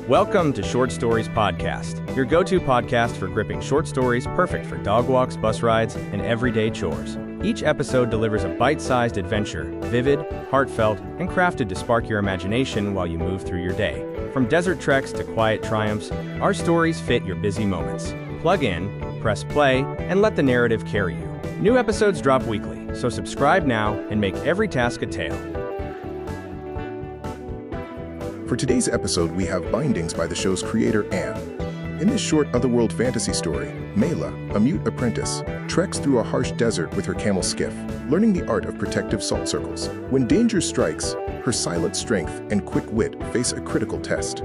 Welcome to Short Stories Podcast, your go-to podcast for gripping short stories perfect for dog walks, bus rides, and everyday chores. Each episode delivers a bite-sized adventure, vivid, heartfelt, and crafted to spark your imagination while you move through your day. From desert treks to quiet triumphs, our stories fit your busy moments. Plug in, press play, and let the narrative carry you. New episodes drop weekly, so subscribe now and make every task a tale. For today's episode, we have bindings by the show's creator, Anne. In this short otherworld fantasy story, Mela, a mute apprentice, treks through a harsh desert with her camel Skiff, learning the art of protective salt circles. When danger strikes, her silent strength and quick wit face a critical test.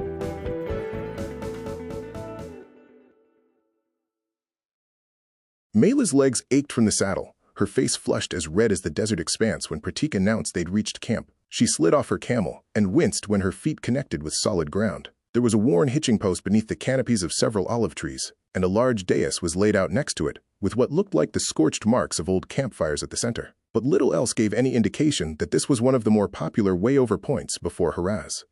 Mela's legs ached from the saddle, her face flushed as red as the desert expanse when Pratik announced they'd reached camp. She slid off her camel and winced when her feet connected with solid ground. There was a worn hitching post beneath the canopies of several olive trees, and a large dais was laid out next to it, with what looked like the scorched marks of old campfires at the center. But little else gave any indication that this was one of the more popular way-over points before Haraz.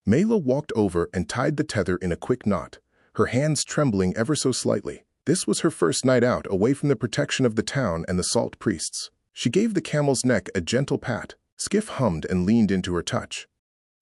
Mela walked over and tied the tether in a quick knot, her hands trembling ever so slightly. This was her first night out away from the protection of the town and the salt priests. She gave the camel's neck a gentle pat. Skiff hummed and leaned into her touch.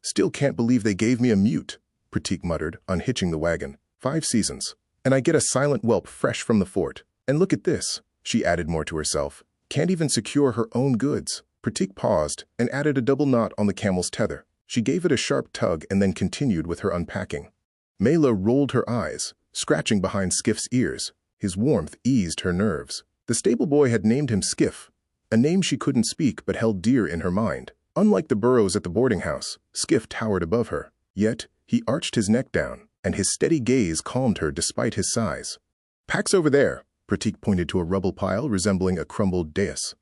"Still can't believe they gave me a mute," Pratik muttered, unhitching the wagon. 5 seasons. And I get a silent whelp fresh from the fort. And look at this, she added more to herself. Can't even secure her own goods. Pratik paused and added a double knot on the camel's tether. She gave it a sharp tug and then continued with her unpacking. Mela rolled her eyes, scratching behind Skiff's ears. His warmth eased her nerves. The stable boy had named him Skiff, a name she couldn't speak but held dear in her mind. Unlike the burrows at the boarding house, Skiff towered above her. Yet, he arched his neck down, and his steady gaze calmed her despite his size. "Pack's over there," Pratik pointed to a rubble pile resembling a crumbled dais.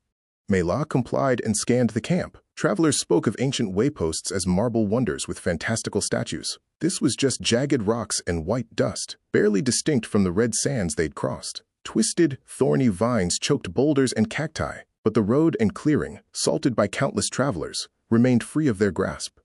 Mela complied and scanned the camp. Travelers spoke of ancient wayposts as marble wonders with fantastical statues. This was just jagged rocks and white dust, barely distinct from the red sands they'd crossed. Twisted, thorny vines choked boulders and cacti, but the road and clearing, salted by countless travelers, remained free of their grasp.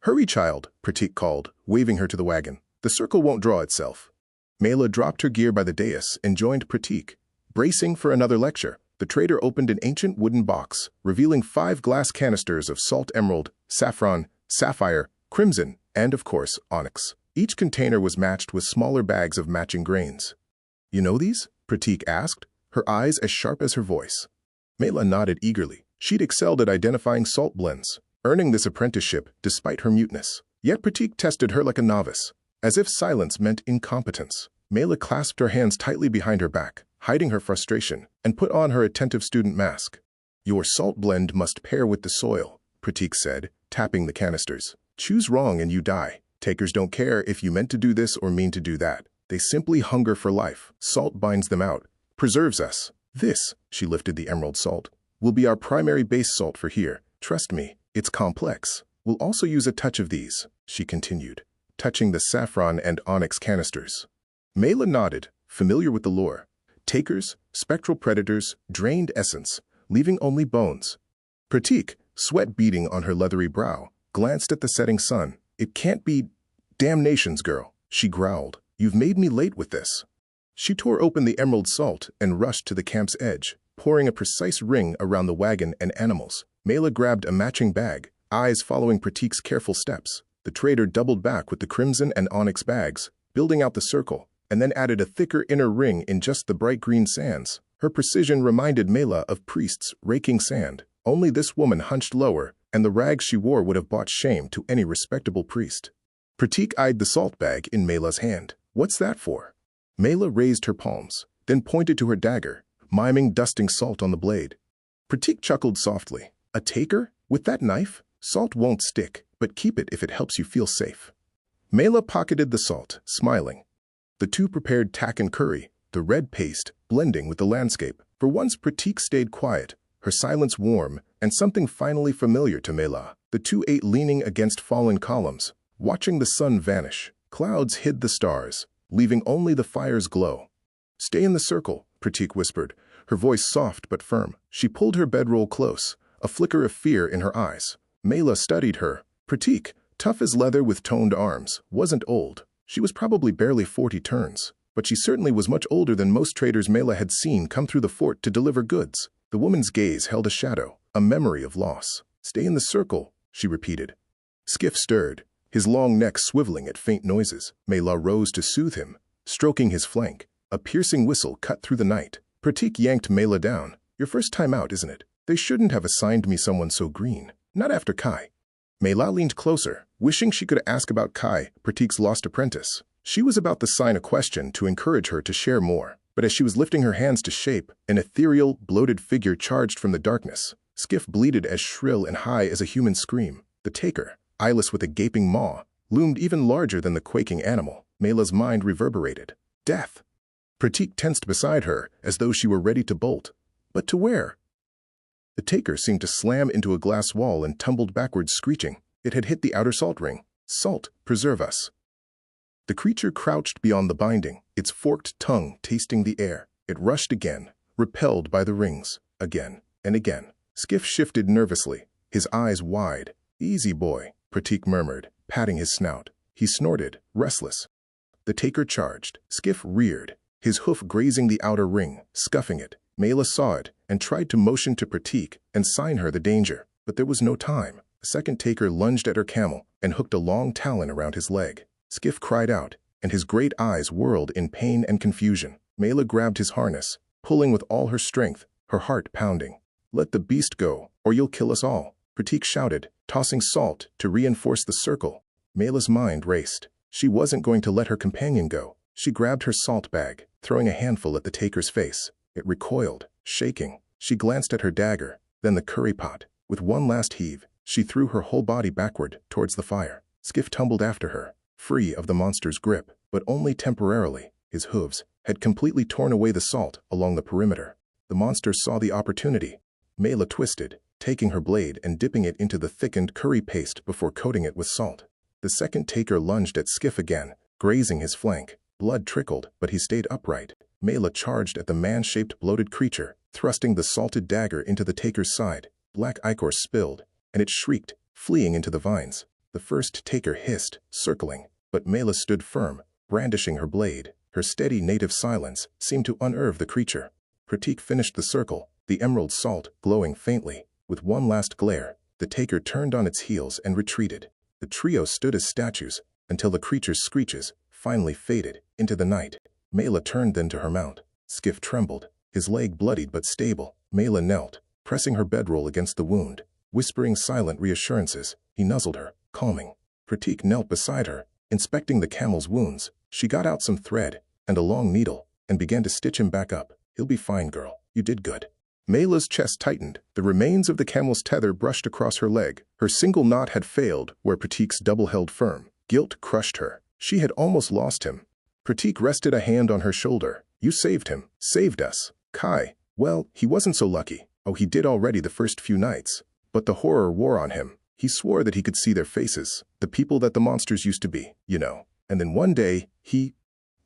"Hurry, child," Pratik called, waving her to the wagon. "The circle won't draw itself." Mela dropped her gear by the dais and joined Pratik. Bracing for another lecture, the trader opened an ancient wooden box, revealing 5 glass canisters of salt emerald, saffron, sapphire, crimson, and, of course, onyx. Each container was matched with smaller bags of matching grains. "You know these?" Pratik asked, her eyes as sharp as her voice. Mela nodded eagerly. She'd excelled at identifying salt blends, earning this apprenticeship despite her muteness. Yet Pratik tested her like a novice, as if silence meant incompetence. Mela clasped her hands tightly behind her back, hiding her frustration, and put on her attentive student mask. "Your salt blend must pair with the soil," Pratik said, tapping the canisters. "Choose wrong and you die. Takers don't care if you meant to do this or mean to do that. They simply hunger for life. Salt binds them out, preserves us. This," she lifted the emerald salt, "will be our primary base salt for here. Trust me, it's complex. We'll also use a touch of these," she continued, touching the saffron and onyx canisters. Mela nodded, familiar with the lore. Takers, spectral predators, drained essence, leaving only bones. Pratik, sweat beading on her leathery brow, glanced at the setting sun. "It can't be damnations, girl," she growled. "You've made me late with this." She tore open the emerald salt and rushed to the camp's edge, pouring a precise ring around the wagon and animals. Mela grabbed a matching bag, eyes following Pratik's careful steps. The trader doubled back with the crimson and onyx bags, building out the circle, and then added a thicker inner ring in just the bright green sands. Her precision reminded Mela of priests raking sand. Only this woman hunched lower, and the rags she wore would have brought shame to any respectable priest. Pratik eyed the salt bag in Mela's hand. "What's that for?" Mela raised her palms, then pointed to her dagger, miming dusting salt on the blade. Pratik chuckled softly. "A taker? With that knife? Salt won't stick, but keep it if it helps you feel safe." Mela pocketed the salt, smiling. The two prepared tack and curry, the red paste blending with the landscape. For once Pratik stayed quiet, her silence warm and something finally familiar to Mela. The two ate leaning against fallen columns, watching the sun vanish. Clouds hid the stars, leaving only the fire's glow. "Stay in the circle," Pratik whispered, her voice soft but firm. She pulled her bedroll close, a flicker of fear in her eyes. Mela studied her. Pratik, tough as leather with toned arms, wasn't old. She was probably barely 40 turns, but she certainly was much older than most traders Mela had seen come through the fort to deliver goods. The woman's gaze held a shadow, a memory of loss. "Stay in the circle," she repeated. Skiff stirred, his long neck swiveling at faint noises. Mela rose to soothe him, stroking his flank. A piercing whistle cut through the night. Pratik yanked Mela down. "Your first time out, isn't it? They shouldn't have assigned me someone so green. Not after Kai." Mela leaned closer, wishing she could ask about Kai, Pratik's lost apprentice. She was about to sign a question to encourage her to share more, but as she was lifting her hands to shape, an ethereal, bloated figure charged from the darkness. Skiff bleated as shrill and high as a human scream. The taker, eyeless with a gaping maw, loomed even larger than the quaking animal. Mela's mind reverberated. Death. Pratik tensed beside her, as though she were ready to bolt. But to where? The taker seemed to slam into a glass wall and tumbled backwards, screeching. It had hit the outer salt ring. "Salt, preserve us." The creature crouched beyond the binding, its forked tongue tasting the air. It rushed again, repelled by the rings, again and again. Skiff shifted nervously, his eyes wide. "Easy, boy," Pratik murmured, patting his snout. He snorted, restless. The taker charged. Skiff reared, his hoof grazing the outer ring, scuffing it. Mela saw it and tried to motion to Pratik and sign her the danger, but there was no time. A second taker lunged at her camel and hooked a long talon around his leg. Skiff cried out, and his great eyes whirled in pain and confusion. Mela grabbed his harness, pulling with all her strength, her heart pounding. "Let the beast go, or you'll kill us all," Pratik shouted, tossing salt to reinforce the circle. Mela's mind raced. She wasn't going to let her companion go. She grabbed her salt bag, throwing a handful at the taker's face. It recoiled, shaking. She glanced at her dagger, then the curry pot. With one last heave, she threw her whole body backward towards the fire. Skiff tumbled after her, free of the monster's grip, but only temporarily. His hooves had completely torn away the salt along the perimeter. The monster saw the opportunity. Mela twisted, taking her blade and dipping it into the thickened curry paste before coating it with salt. The second taker lunged at Skiff again, grazing his flank. Blood trickled, but he stayed upright. Mela charged at the man-shaped bloated creature, thrusting the salted dagger into the taker's side. Black ichor spilled, and it shrieked, fleeing into the vines. The first taker hissed, circling, but Mela stood firm, brandishing her blade. Her steady native silence seemed to unnerve the creature. Pratik finished the circle, the emerald salt glowing faintly. With one last glare, the taker turned on its heels and retreated. The trio stood as statues, until the creature's screeches finally faded into the night. Mela turned then to her mount. Skiff trembled, his leg bloodied but stable. Mela knelt, pressing her bedroll against the wound. Whispering silent reassurances, he nuzzled her, calming. Pratik knelt beside her, inspecting the camel's wounds. She got out some thread and a long needle and began to stitch him back up. "He'll be fine, girl. You did good." Mela's chest tightened. The remains of the camel's tether brushed across her leg. Her single knot had failed where Pratik's double held firm. Guilt crushed her. She had almost lost him. Pratik rested a hand on her shoulder. "You saved him. Saved us. Kai, well, he wasn't so lucky. Oh, he did already the first few nights. But the horror wore on him. He swore that he could see their faces, the people that the monsters used to be, you know. And then one day, he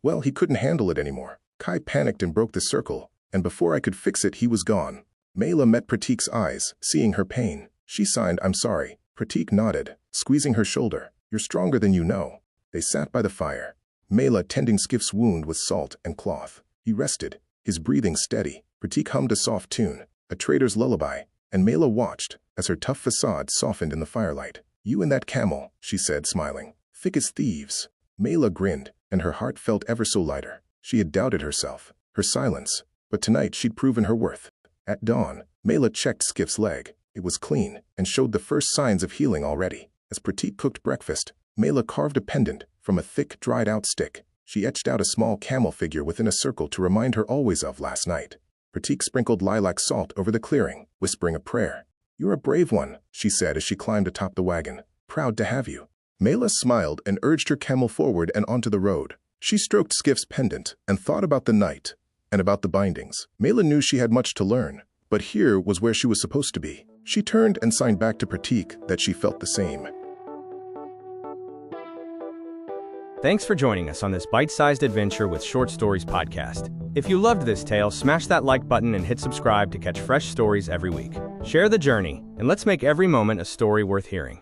couldn't handle it anymore. Kai panicked and broke the circle, and before I could fix it, he was gone." Mela met Pratik's eyes, seeing her pain. She signed, "I'm sorry." Pratik nodded, squeezing her shoulder. "You're stronger than you know." They sat by the fire, Mela tending Skiff's wound with salt and cloth. He rested, his breathing steady. Pratik hummed a soft tune, a trader's lullaby, and Mela watched as her tough facade softened in the firelight. "You and that camel," she said, smiling. "Thick as thieves." Mela grinned, and her heart felt ever so lighter. She had doubted herself, her silence, but tonight she'd proven her worth. At dawn, Mela checked Skiff's leg. It was clean and showed the first signs of healing already. As Pratik cooked breakfast, Mela carved a pendant from a thick, dried-out stick. She etched out a small camel figure within a circle to remind her always of last night. Pratik sprinkled lilac salt over the clearing, whispering a prayer. "You're a brave one," she said as she climbed atop the wagon. "Proud to have you." Mela smiled and urged her camel forward and onto the road. She stroked Skiff's pendant and thought about the night and about the bindings. Mela knew she had much to learn, but here was where she was supposed to be. She turned and signed back to Pratik that she felt the same. Thanks for joining us on this bite-sized adventure with Short Stories podcast. If you loved this tale, smash that like button and hit subscribe to catch fresh stories every week. Share the journey, and let's make every moment a story worth hearing.